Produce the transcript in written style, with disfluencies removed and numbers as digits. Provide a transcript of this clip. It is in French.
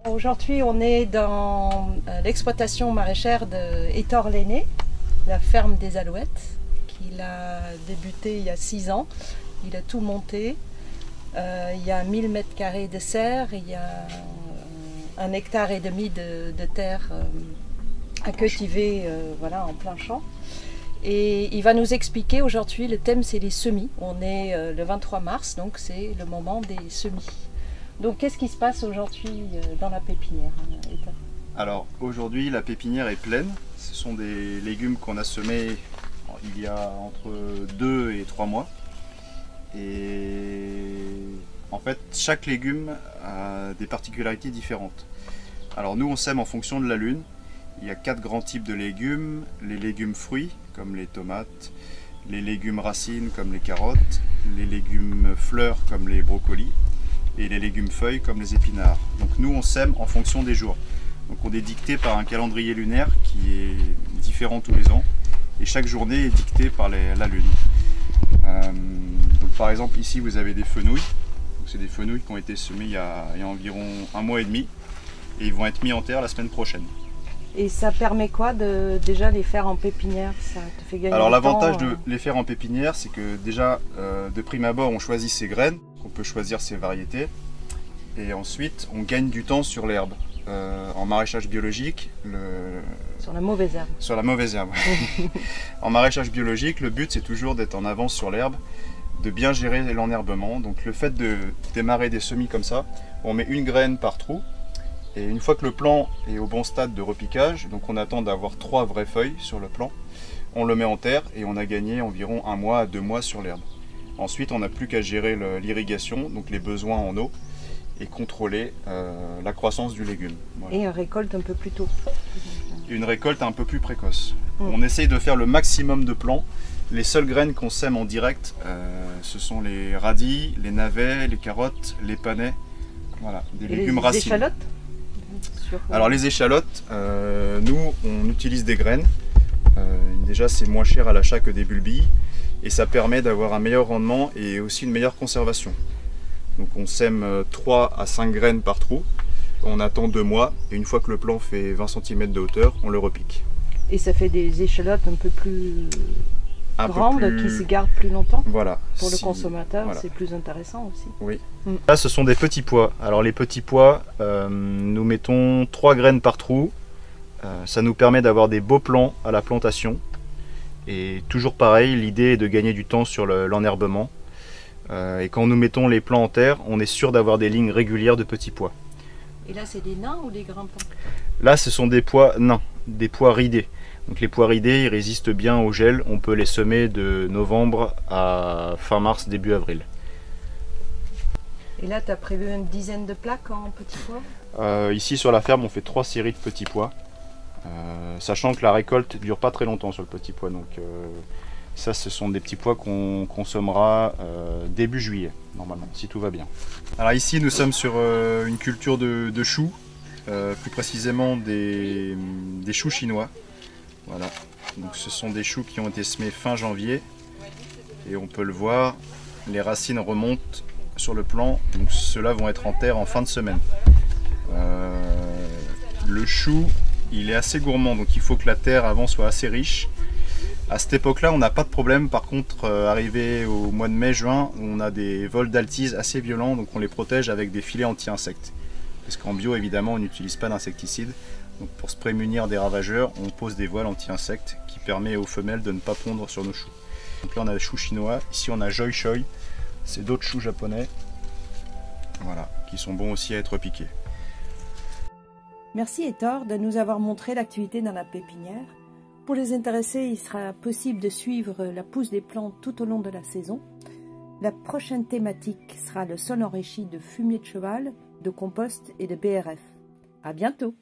Aujourd'hui, on est dans l'exploitation maraîchère de Hétor Lenné, la ferme des Alouettes, qu'il a débuté il y a 6 ans. Il a tout monté. Il y a 1000 mètres carrés de serre, il y a 1,5 hectare de terre à cultiver voilà, en plein champ. Et il va nous expliquer aujourd'hui, le thème c'est les semis. On est le 23 mars, donc c'est le moment des semis. Donc qu'est-ce qui se passe aujourd'hui dans la pépinière, Hétor? Alors aujourd'hui la pépinière est pleine. Ce sont des légumes qu'on a semés il y a entre 2 et 3 mois. Et en fait chaque légume a des particularités différentes. Alors nous on sème en fonction de la lune. Il y a 4 grands types de légumes. Les légumes fruits comme les tomates, les légumes racines comme les carottes, les légumes fleurs comme les brocolis et les légumes feuilles comme les épinards. Donc nous on sème en fonction des jours. Donc on est dicté par un calendrier lunaire qui est différent tous les ans et chaque journée est dictée par la lune. Donc par exemple ici vous avez des fenouils. C'est des fenouils qui ont été semés il y a environ 1 mois et demi et ils vont être mis en terre la semaine prochaine. Et ça permet quoi de déjà les faire en pépinière? Ça te fait gagner Alors du l'avantage temps, de les faire en pépinière, c'est que déjà de prime abord on choisit ses graines, on peut choisir ses variétés et ensuite on gagne du temps sur l'herbe. En maraîchage biologique, sur la mauvaise herbe. Sur la mauvaise herbe. En maraîchage biologique, le but c'est toujours d'être en avance sur l'herbe, de bien gérer l'enherbement. Donc le fait de démarrer des semis comme ça, on met une graine par trou. Et une fois que le plant est au bon stade de repiquage, donc on attend d'avoir 3 vraies feuilles sur le plant, on le met en terre et on a gagné environ 1 mois à 2 mois sur l'herbe. Ensuite, on n'a plus qu'à gérer l'irrigation, donc les besoins en eau, et contrôler la croissance du légume. Voilà. Et une récolte un peu plus tôt. Une récolte un peu plus précoce. On essaye de faire le maximum de plants. Les seules graines qu'on sème en direct, ce sont les radis, les navets, les carottes, les panais, voilà, des légumes racines. Les échalotes? Alors les échalotes, nous on utilise des graines. Déjà c'est moins cher à l'achat que des bulbilles et ça permet d'avoir un meilleur rendement et aussi une meilleure conservation. Donc on sème 3 à 5 graines par trou, on attend 2 mois et une fois que le plant fait 20 cm de hauteur, on le repique. Et ça fait des échalotes un peu plus grandes qui se gardent plus longtemps. Voilà. Pour le consommateur, voilà. C'est plus intéressant aussi. Oui. Là ce sont des petits pois. Alors les petits pois, nous mettons 3 graines par trou. Ça nous permet d'avoir des beaux plants à la plantation. Et toujours pareil, l'idée est de gagner du temps sur l'enherbement. Et quand nous mettons les plants en terre, on est sûr d'avoir des lignes régulières de petits pois. Et là, c'est des nains ou des grimpants? Là, ce sont des pois nains, des pois ridés. Donc les pois ridés, ils résistent bien au gel. On peut les semer de novembre à fin mars, début avril. Et là, tu as prévu une dizaine de plaques en petits pois? Ici, sur la ferme, on fait 3 séries de petits pois. Sachant que la récolte ne dure pas très longtemps sur le petit pois. Donc ça, ce sont des petits pois qu'on consommera début juillet, normalement, si tout va bien. Alors ici, nous sommes sur une culture de choux, plus précisément des choux chinois. Voilà. Donc ce sont des choux qui ont été semés fin janvier. Et on peut le voir, les racines remontent sur le plant. Donc ceux-là vont être en terre en fin de semaine. Le chou, il est assez gourmand, donc il faut que la terre avant soit assez riche. À cette époque-là, on n'a pas de problème. Par contre, arrivé au mois de mai-juin, on a des vols d'altise assez violents, donc on les protège avec des filets anti-insectes. Parce qu'en bio, évidemment, on n'utilise pas d'insecticides. Donc pour se prémunir des ravageurs, on pose des voiles anti-insectes qui permet aux femelles de ne pas pondre sur nos choux. Donc là, on a le chou chinois. Ici, on a Joi Choi. C'est d'autres choux japonais, voilà, qui sont bons aussi à être piqués. Merci Hétor de nous avoir montré l'activité dans la pépinière. Pour les intéressés, il sera possible de suivre la pousse des plantes tout au long de la saison. La prochaine thématique sera le sol enrichi de fumier de cheval, de compost et de BRF. À bientôt!